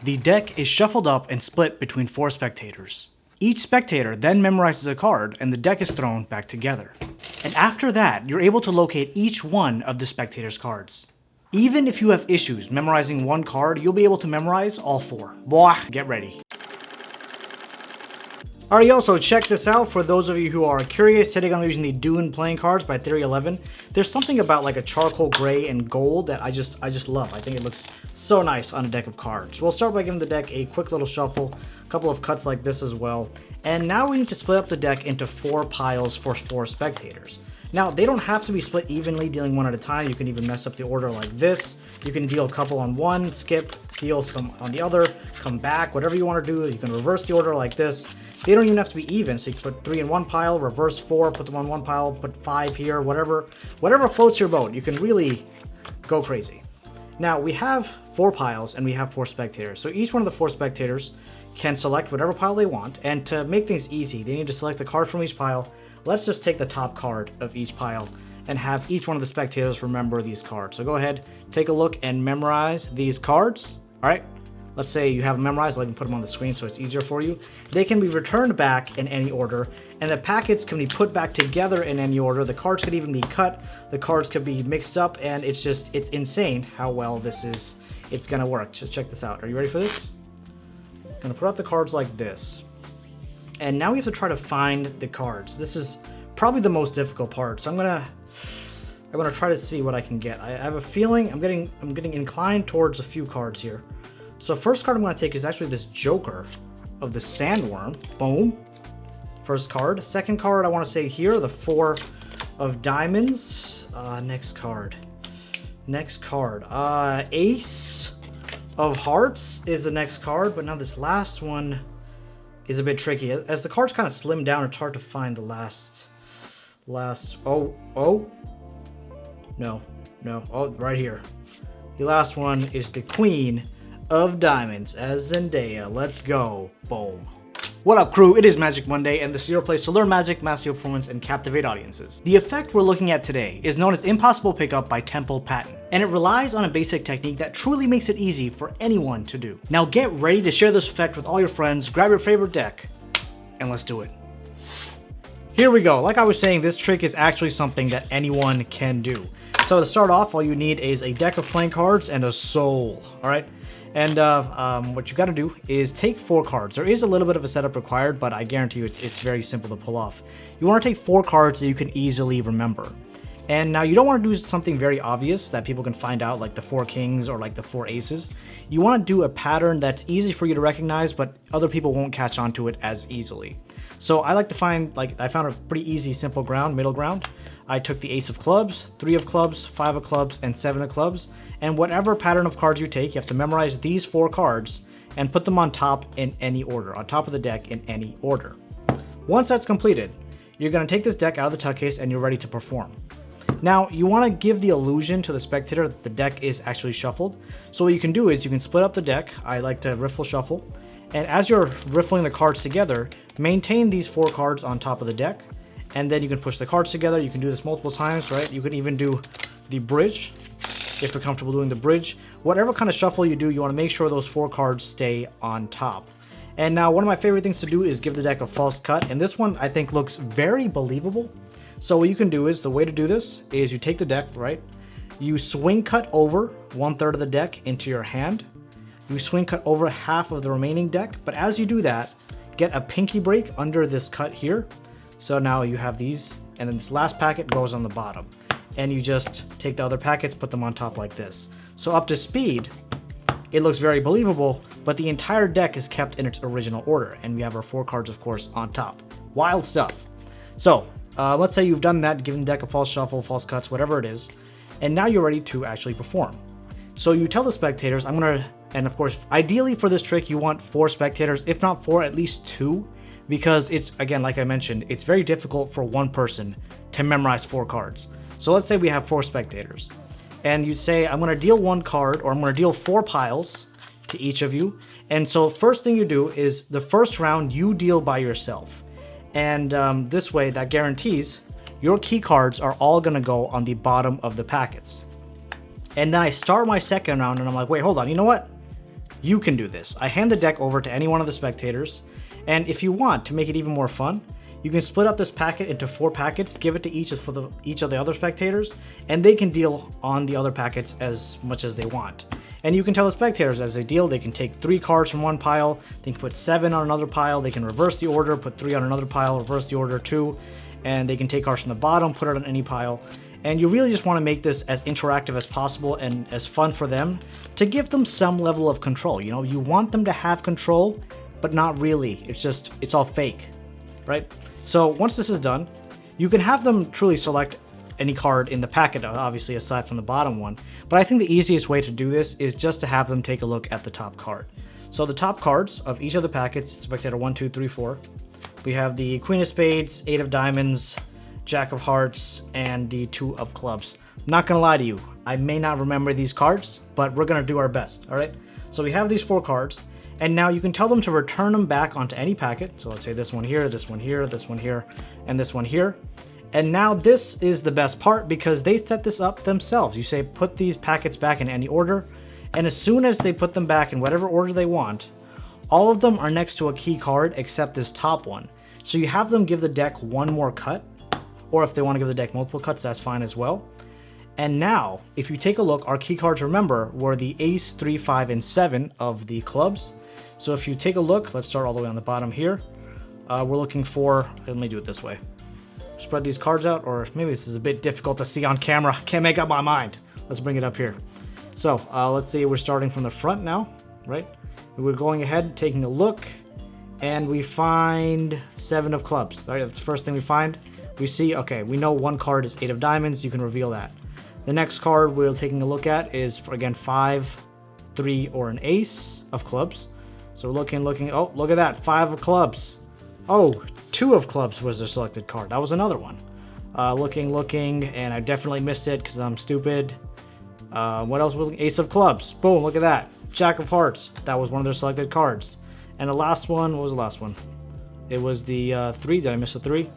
The deck is shuffled up and split between 4 spectators. Each spectator then memorizes a card and the deck is thrown back together. And after that, you're able to locate each one of the spectator's cards. Even if you have issues memorizing one card, you'll be able to memorize all 4. Boy, get ready. Alright, yo, so check this out. For those of you who are curious, today I'm using the Dune playing cards by Theory 11. There's something about like a charcoal gray and gold that I just love. I think it looks so nice on a deck of cards. We'll start by giving the deck a quick little shuffle, a couple of cuts like this as well. And now we need to split up the deck into 4 piles for 4 spectators. Now, they don't have to be split evenly, dealing one at a time. You can even mess up the order like this. You can deal a couple on one, skip, deal some on the other, come back, whatever you want to do. You can reverse the order like this. They don't even have to be even, so you can put 3 in one pile, reverse 4, put them on one pile, put 5 here, whatever floats your boat. You can really go crazy. Now, we have 4 piles and we have 4 spectators. So each one of the 4 spectators can select whatever pile they want, and to make things easy, they need to select a card from each pile. Let's just take the top card of each pile and have each one of the spectators remember these cards. So go ahead, take a look and memorize these cards. All right. Let's say you have them memorized, I'll even put them on the screen so it's easier for you. They can be returned back in any order, and the packets can be put back together in any order. The cards could even be cut, the cards could be mixed up, and it's insane how well it's gonna work. Just check this out. Are you ready for this? I'm gonna put out the cards like this. And now we have to try to find the cards. This is probably the most difficult part, so I'm gonna try to see what I can get. I have a feeling I'm getting inclined towards a few cards here. So first card I'm going to take is actually this Joker of the Sandworm. Boom. First card. Second card I want to say here, the 4 of Diamonds. Next card. Ace of Hearts is the next card, but now this last one is a bit tricky. As the cards kind of slim down, it's hard to find the last. Oh. No. Oh, right here. The last one is the Queen of Diamonds as Zendaya. Let's go. Boom. What up, crew? It is Magic Monday, and this is your place to learn Magic, master your performance, and captivate audiences. The effect we're looking at today is known as Impossible Pickup by Temple Patent, and it relies on a basic technique that truly makes it easy for anyone to do. Now get ready to share this effect with all your friends, grab your favorite deck, and let's do it. Here we go. Like I was saying, this trick is actually something that anyone can do. So to start off, all you need is a deck of playing cards and a soul, all right? And what you got to do is take 4 cards. There is a little bit of a setup required, but I guarantee you it's very simple to pull off. You want to take 4 cards that you can easily remember. And now you don't want to do something very obvious that people can find out, like the 4 kings or like the 4 aces. You want to do a pattern that's easy for you to recognize, but other people won't catch on to it as easily. So I like to find, I found a pretty easy, simple middle ground. I took the Ace of Clubs, 3 of Clubs, 5 of Clubs, and 7 of Clubs. And whatever pattern of cards you take, you have to memorize these 4 cards and put them on top in any order, on top of the deck in any order. Once that's completed, you're going to take this deck out of the tuck case and you're ready to perform. Now, you want to give the illusion to the spectator that the deck is actually shuffled. So what you can do is you can split up the deck. I like to riffle shuffle. And as you're riffling the cards together, maintain these 4 cards on top of the deck. And then you can push the cards together. You can do this multiple times, right? You can even do the bridge if you're comfortable doing the bridge. Whatever kind of shuffle you do, you want to make sure those 4 cards stay on top. And now one of my favorite things to do is give the deck a false cut. And this one I think looks very believable. So what you can do is, the way to do this is you take the deck, right? You swing cut over 1/3 of the deck into your hand. You swing cut over half of the remaining deck. But as you do that, get a pinky break under this cut here. So now you have these, and then this last packet goes on the bottom. And you just take the other packets, put them on top like this. So up to speed, it looks very believable, but the entire deck is kept in its original order. And we have our 4 cards, of course, on top. Wild stuff. So let's say you've done that, given the deck a false shuffle, false cuts, whatever it is. And now you're ready to actually perform. So you tell the spectators, and of course, ideally for this trick, you want 4 spectators, if not 4, at least 2. Because it's, again, like I mentioned, it's very difficult for one person to memorize 4 cards. So let's say we have 4 spectators. And you say, I'm going to deal 1 card, or I'm going to deal 4 piles to each of you. And so first thing you do is the first round you deal by yourself. And this way, that guarantees your key cards are all going to go on the bottom of the packets. And then I start my second round and I'm like, wait, hold on, you know what? you can do this. I hand the deck over to any one of the spectators, and if you want to make it even more fun, you can split up this packet into 4 packets, give it to each of the other spectators, and they can deal on the other packets as much as they want. And you can tell the spectators as they deal, they can take 3 cards from one pile, they can put 7 on another pile, they can reverse the order, put 3 on another pile, reverse the order 2, and they can take cards from the bottom, put it on any pile. And you really just want to make this as interactive as possible and as fun for them to give them some level of control. You know, you want them to have control, but not really. It's all fake, right? So once this is done, you can have them truly select any card in the packet, obviously aside from the bottom one. But I think the easiest way to do this is just to have them take a look at the top card. So the top cards of each of the packets, spectator 1, 2, 3, 4, we have the Queen of Spades, 8 of Diamonds, Jack of Hearts, and the 2 of Clubs. I'm not gonna lie to you, I may not remember these cards, but we're gonna do our best, all right? So we have these 4 cards, and now you can tell them to return them back onto any packet. So let's say this one here, this one here, this one here, and this one here. And now this is the best part because they set this up themselves. You say put these packets back in any order, and as soon as they put them back in whatever order they want, all of them are next to a key card except this top one. So you have them give the deck one more cut, or if they want to give the deck multiple cuts, that's fine as well. And now, if you take a look, our key cards, remember, were the Ace, 3, 5, and 7 of the clubs. So if you take a look, let's start all the way on the bottom here. We're looking for, let me do it this way. Spread these cards out, or maybe this is a bit difficult to see on camera. Can't make up my mind. Let's bring it up here. So let's say we're starting from the front now, right? We're going ahead, taking a look, and we find 7 of Clubs. All right, that's the first thing we find. We see, okay, we know one card is 8 of Diamonds. You can reveal that. The next card we're taking a look at is, again, 5, 3, or an Ace of Clubs. So we're looking, oh, look at that, 5 of Clubs. Oh, 2 of Clubs was the selected card. That was another one. Looking, and I definitely missed it because I'm stupid. What else? Ace of Clubs. Boom, look at that. Jack of Hearts. That was one of their selected cards. And the last one, what was the last one? It was the 3. Did I miss a 3?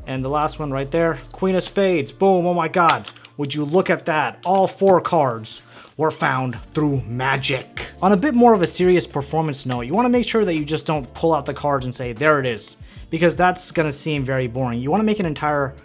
And the last one right there, Queen of Spades. Boom, oh my God. Would you look at that? All 4 cards were found through magic. On a bit more of a serious performance note, you want to make sure that you just don't pull out the cards and say, there it is, because that's going to seem very boring. You want to make an entire,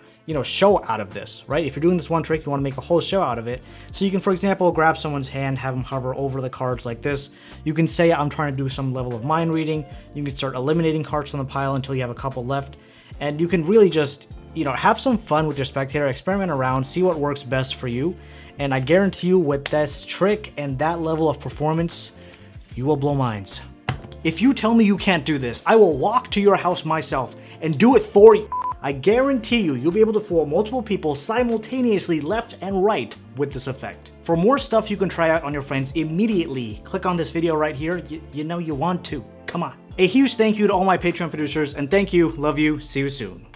show out of this, right? If you're doing this one trick, you want to make a whole show out of it. So you can, for example, grab someone's hand, have them hover over the cards like this. You can say, I'm trying to do some level of mind reading. You can start eliminating cards from the pile until you have a couple left. And you can really just, have some fun with your spectator, experiment around, see what works best for you. And I guarantee you with this trick and that level of performance, you will blow minds. If you tell me you can't do this, I will walk to your house myself and do it for you. I guarantee you'll be able to fool multiple people simultaneously left and right with this effect. For more stuff you can try out on your friends immediately, click on this video right here. You know you want to. Come on. A huge thank you to all my Patreon producers, and thank you, love you, see you soon.